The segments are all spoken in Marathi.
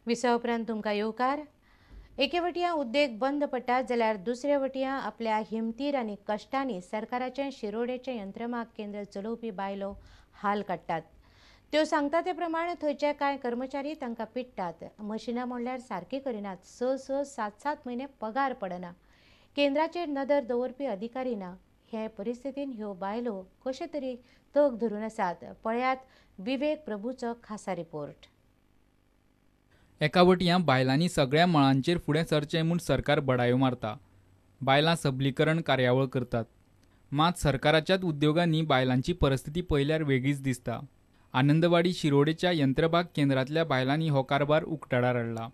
विसा उपरांत तुमकां येवकार। एके वटयां उद्देग बंद पडटात जाल्यार दुसऱ्या वटयां आपल्या हिमतीर आनी कश्टांनी सरकाराचें शिरोडेचें यंत्रमाग केंद्र चलोवपी बायलो हाल काडटात। त्यो सांगता ते प्रमाण थंयचे कांय कर्मचारी तांकां पिट्टात। मशिनां म्हणल्यार सारकी करिनात। 6-7 म्हयने पगार पडना। केंद्राचेर नदर दवरपी अधिकारी ना। हे परिस्थितीन ह्यो बायलो कशे तरी तग धरून आसात। पळयात विवेक प्रभूचो खासा रिपोर्ट। एका वटयां बायलांनी सगळ्या मळांचेर फुडें सरचें म्हूण सरकार बडायो मारता। बायलां सबलीकरण कार्यावळ करतात। मात सरकाराच्याच उद्योगांनी बायलांची परिस्थिती पळयल्यार वेगळीच दिसता। आनंदवाडी शिरोडेच्या यंत्रभाग केंद्रांतल्या बायलांनी हो कारभार उक्ताडार हाडला।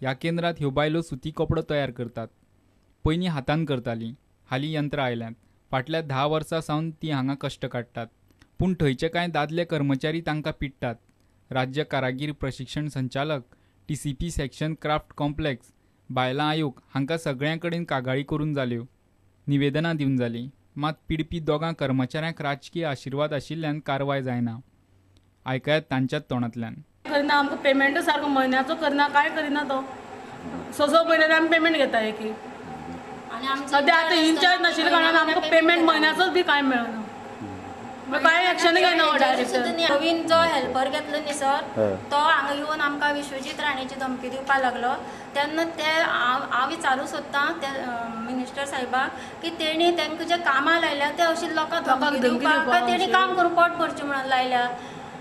ह्या केंद्रांत ह्यो बायलो सुती कपडो तयार करतात। पयलीं हातान करतालीं, हालीं यंत्रां आयल्यांत। फाटल्या 10 वर्सां सावन ती हांगा कश्ट काडटात। पूण थंयचे कांय दादले कर्मचारी तांकां पिट्टात। राज्य कारागीर प्रशिक्षण संचालक, TCP सेक्शन क्राफ्ट कॉम्प्लेक्स, बायलां आयोग हांकां सगळ्यां कडेन कागाळी करून जाल्यो। निवेदनां दिवन जालीं, मात पिडपी दोगां कर्मचाऱ्यांक राजकीय आशिर्वाद आशिल्ल्यान कारवाय जायना। आयकयात तांच्याच तोंडांतल्यान। करना आमकां पेमेंट सारको म्हयन्याचो करना, काय करिना तो। 6 म्हयन्यानी आमी पेमेंट घेता एक सद्या आतां इन्चार्ज नाशिल्ल्या कारणान आमकां पेमेंट म्हयन्याचोच बी कांय मेळना। काय एक्शन घेना डायरेक्टर। नवीन जो हेल्पर घेतलो न्ही सर, तो हांगा येवन आमकां विश्वजीत राणेची धमकी दिवपाक लागलो। तेन्ना ते हांव विचारूं सोदतां त्या मिनिस्टर साहेबाक की तेणी तांकां जे कामां लायल्या ते अशी लोकांक धमकी दिवपाक काय तेणी काम करून पोट भरचें म्हणून लायल्या।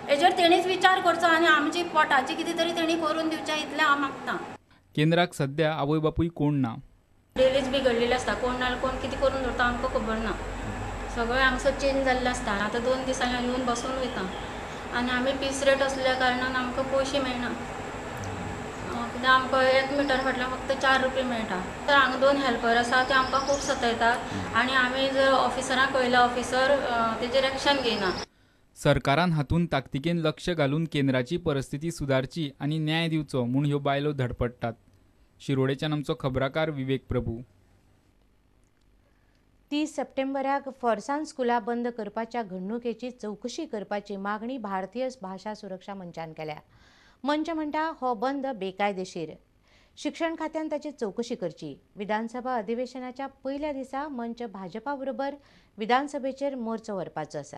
हेजेर तेणीच विचार करचो आनी आमची पोटाची कितें तरी तेणी करून दिवचें इतलें हांव मागतां। केंद्राक सध्या आवय बापूय कोण ना। डेलीच बिगडलेले आसता, कोण नाल्यार कोण कितें करून दवरता आमकां खबर ना। सगळें हांगसर चेंज जाल्लें आसता। आतां 2 दिसांनी येवन बसून वयता आनी आमी पीस रेट आसल्या कारणान आमकां पयशे मेळना। कित्याक आमकां 1 मिटर फाटल्यान फक्त 4 रुपया मेळटा। तर हांगा 2 हेल्पर आसा ते आमकां खूब सतयतात आनी आमी जर ऑफिसरांक कळयल्यार ऑफिसर तेजेर एक्शन घेयना। सरकारान हातूंत ताकतिकेन लक्ष घालून केंद्राची परिस्थिती सुदारची आनी न्याय दिवचो म्हूण ह्यो बायलो धडपडटात। शिरोडेच्यान आमचो खबराकार विवेक प्रभू। 30 सप्टेंबराक फोर्सान स्कुलां बंद करपाच्या घडणुकेची चवकशी करपाची मागणी भारतीय भाशा सुरक्षा मंचान केल्या। मंच म्हणटा हो बंद बेकायदेशीर। शिक्षण खात्यान ताची चवकशी करची। विधानसभा अधिवेशनाच्या पयल्या दिसा मंच भाजपा बरोबर विधानसभेचेर मोर्चो व्हरपाचो आसा।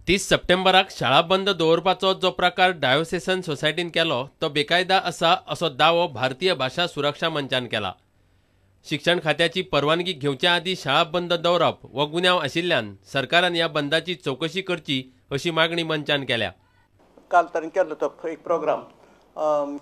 30 सप्टेंबराक शाळा बंद दवरपाचो जो प्रकार डायोसेसन सोसायटीन केलो तो बेकायदा आसा असो दावो भारतीय भाशा सुरक्षा मंचान केला। शिक्षण खात्याची परवानगी घेवच्या आदीं शाळा बंद दवरप हो गुन्यांव आशिल्ल्यान सरकारान ह्या बंदाची चवकशी करची अशी मागणी मंचान केल्या। काल ताणें केल्लो तो एक प्रोग्राम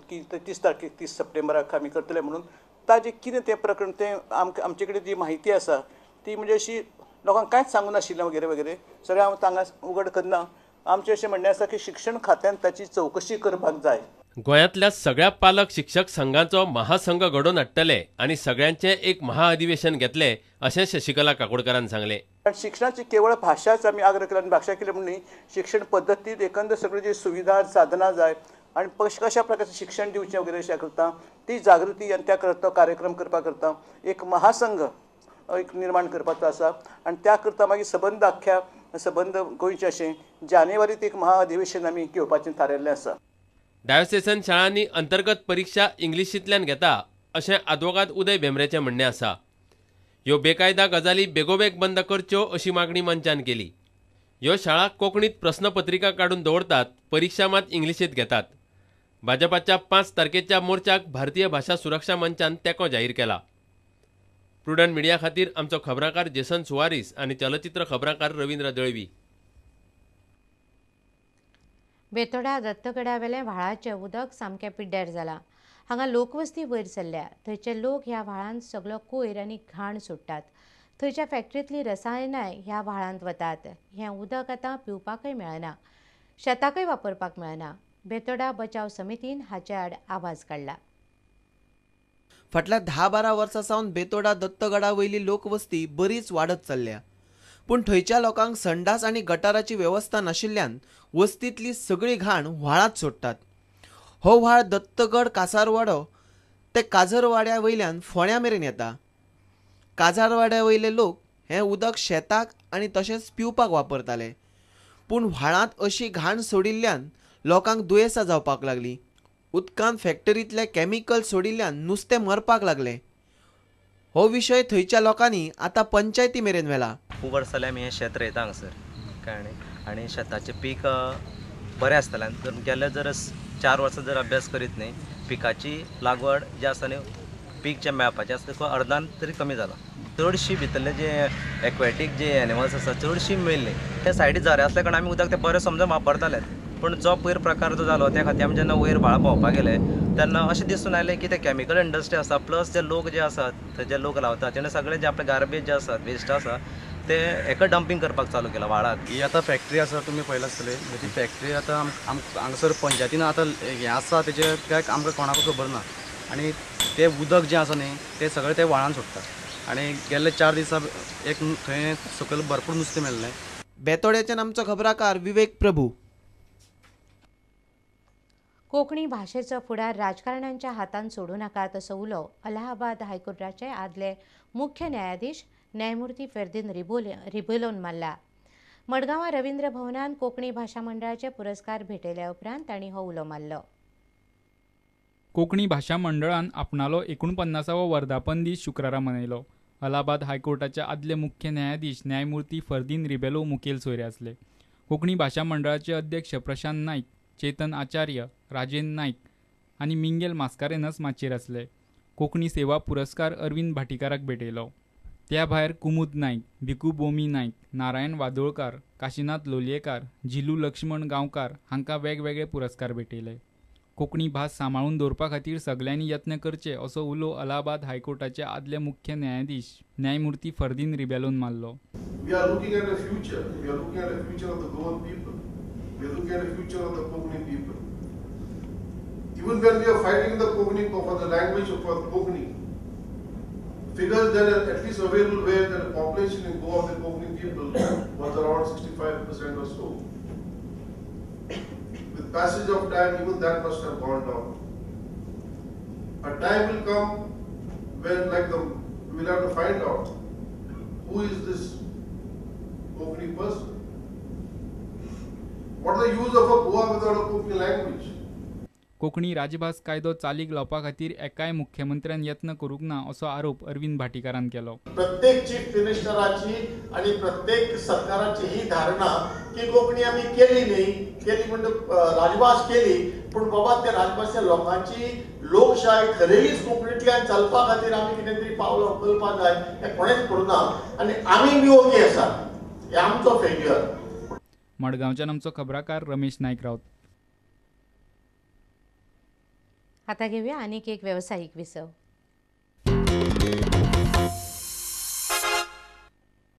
की 30 सप्टेंबराक आमी करतले म्हणून। ताजें कितें तें प्रकरण तें आमचे कडेन जी माहिती आसा ती म्हणजे अशी लोकांक कांयच सांगूं नाशिल्लें वगैरे वगैरे सगळें हांव हांगा उघड करना। आमचें अशें म्हणणें आसा की शिक्षण खात्यान ताची चवकशी करपाक जाय। गोंयांतल्या सगळ्या पालक शिक्षक संघांचो महासंघ घडोवन हाडटले आनी सगळ्यांचें एक महाअधिवेशन घेतले अशें शशिकला काकोडकरान सांगलें। शिक्षणाची केवळ भाशाच आमी आग्रह केला आनी भाशा केली म्हणून शिक्षण पद्दतींत एकंदर सगळी जी सुविधा साधनां जाय आनी कशा प्रकारचें शिक्षण दिवचें वगैरे अशें करता ती जागृती आनी त्या करता कार्यक्रम करपा करता एक महासंघ एक निर्माण करपाचो आसा आनी त्या करता मागीर सबंद गोंयचें अशें जानेवारीत एक महाअधिवेशन आमी घेवपाचें थारायल्लें आसा। डायोसेसन शाळांनी अंतर्गत परीक्षा इंग्लिशींतल्यान घेता अशें आदवोगाद उदय भेंब्रेचें म्हणणें आसा। ह्यो बेकायदा गजाली बेगोबेग बंद करच्यो अशी मागणी मंचान केली। ह्यो शाळा कोंकणीत प्रस्नपत्रिका काडून दवरतात, परीक्षा मात इंग्लिशींत घेतात। भाजपाच्या 5 तारखेच्या मोर्चाक भारतीय भाशा सुरक्षा मंचान तेंको जाहीर केला। प्रुडंट मिडिया खातीर आमचो खबराकार जेसन सुवारीस आनी चलचित्र खबराकार रवींद्र दळवी। बेतोडा दत्तगडा वेलें व्हाळाचें उदक सामकें पिड्ड्यार जालां। हांगा लोकवस्ती वयर सरल्या। थंयचे लोक ह्या व्हाळांत सगळो कोयर आनी घाण सोडटात। थंयच्या फॅक्टरींतलीं रसायनांय ह्या व्हाळांत वतात। हें उदक आतां पिवपाकय मेळना, शेताकय वापरपाक मेळना। बेतोडा बचाव समितीन हाचे आड आवाज काडला। फाटल्या 10-12 वर्सां सावन बेतोडा दत्तगडा वयली लोकवस्ती बरीच वाडत चल्ल्या। पूण थंयच्या लोकांक संडास आनी गटाराची वेवस्था नाशिल्ल्यान वस्तींतली सगळी घाण व्हाळांत सोडटात। हो व्हाळ दत्तगड कासारवाडो ते काजरवाड्या वयल्यान फोंड्या मेरेन येता। काजारवाड्या वयले लोक हें उदक शेताक आनी तशेंच पिवपाक वापरताले। पूण व्हाळांत अशी घाण सोडिल्ल्यान लोकांक दुयेंसां जावपाक लागलीं। उदकांत फॅक्टरींतले कॅमिकल सोडिल्ल्यान नुस्तें मरपाक लागलें. हो विशय थंयच्या लोकांनी आतां पंचायती मेरेन व्हेला. खूब वर्सां जाल्यार आमी हें शेत रयता हांगासर कळ्ळें न्ही. आनी शेताचें पीक बरें आसतलें. आनी गेले जर 4 वर्सां जर अभ्यास करीत न्ही, पिकाची लागवड जी आसा न्ही, पीक जें मेळपाचें आसा तें अर्दान तरी कमी जालां. चडशीं भितरले जे एक्वेटीक जे एनिमल्स आसा चडशीं मेल्लीं. ते सायडीक झरे आसल्या कारणान आमी उदक तें बरें समजून वापरताले. पूण जो पयर प्रकार जो जालो त्या खातीर आमी जेन्ना वयर व्हाळां भोंवपाक गेले तेन्ना अशें दिसून आयलें की ते कॅमिकल इंडस्ट्री आसा प्लस जे लोक जे आसात थंय जे लोक रावतात तेणें सगळें जे आपले गार्बेज जे आसात वेस्ट आसा ते हेका डंपिंग करपाक चालू केलां व्हाळाक. ही आतां फॅक्टरी आसा तुमी पळयला आसतले. ती फॅक्टरी आतां हांगासर पंचायतीन आतां हें आसा तेजें काय आमकां कोणाकूय खबर ना. आनी तें उदक जें आसा न्ही तें सगळें ते व्हाळान सोडटा. आनी गेल्ले 4 दिसा एक थंय सकयल भरपूर नुस्तें मेळ्ळें. बेतोड्याच्यान आमचो खबराकार विवेक प्रभू. कोंकणी भाशेचो फुडार राजकारण्यांच्या हातांत सोडूं नाकात असो उलो अलाहाबाद हायकोर्टाचे आदले मुख्य न्यायाधीश न्यायमूर्ती फेर्दीन रिबेलोन मारला. मडगांवां रवींद्र भवनान कोंकणी भाशा मंडळाचे पुरस्कार भेटयल्या उपरांत तांणी हो उलो मारलो. कोंकणी भाशा मंडळान आपणालो 49वो वर्धापन दीस शुक्रारा मनयलो. अलाहाबाद हायकोर्टाचे आदले मुख्य न्यायाधीश न्यायमूर्ती फर्दीन रिबेलो मुखेल सोयरे आसले. कोंकणी भाशा मंडळाचे अध्यक्ष प्रशांत नाईक, चेतन आचार्य, राजेंद्र नाईक आनी मिंगेल मास्कारेनस माचयेर आसले. कोंकणी सेवा पुरस्कार अरविंद भाटीकाराक भेटयलो. त्या भायर कुमुद नाईक, भिकू बोमी नाईक, नारायण वादोळकार, काशीनाथ लोलयेकार, झिलू लक्ष्मण गांवकार हांकां वेगवेगळे पुरस्कार भेटयले. कोंकणी भास सांबाळून दवरपा खातीर सगळ्यांनी यत्न करचे असो उलो अलाहाबाद हायकोर्टाचे आदले मुख्य न्यायाधीश न्यायमूर्ती फर्दीन रिबेलोन मारलो. We are looking at the future. We are looking at the future of the Goan people. We are looking at the future of the Konkani people. Even when we are fighting the Konkani for the language of the Konkani, figures that are at least available where the population in Goa of the Konkani people was around 65% or so. With passage of time, even that must have gone down. A time will come when, we will have to find out who is this Konkani person. What is the use of a Goa without a Konkani language? Konkani राजभास कायदो चालीक लावपा खातीर एकाय मुख्यमंत्र्यान यत्न करूंक ना असो आरोप अरविंद भाटीकारान केलो. प्रत्येक चीफ मिनिस्टराची आणि प्रत्येक सरकाराची ही धारणा की कोंकणी आमी केली न्ही, केली म्हणजे राजभास केली, पूण बाबा त्या राजभाशा लोकांची लोकशाय खरेलीच कोंकणींतल्यान चलपा खातीर आमी कितें तरी पावलां उखलपा जाय हें कोणेच करूना. आनी आमी बी ओके आसा, हे आमचो फेल्युअर. मडगांवच्यान आमचो खबराकार रमेश नायक रावत. आता घेऊया आनीक एक व्यावसायिक विसव.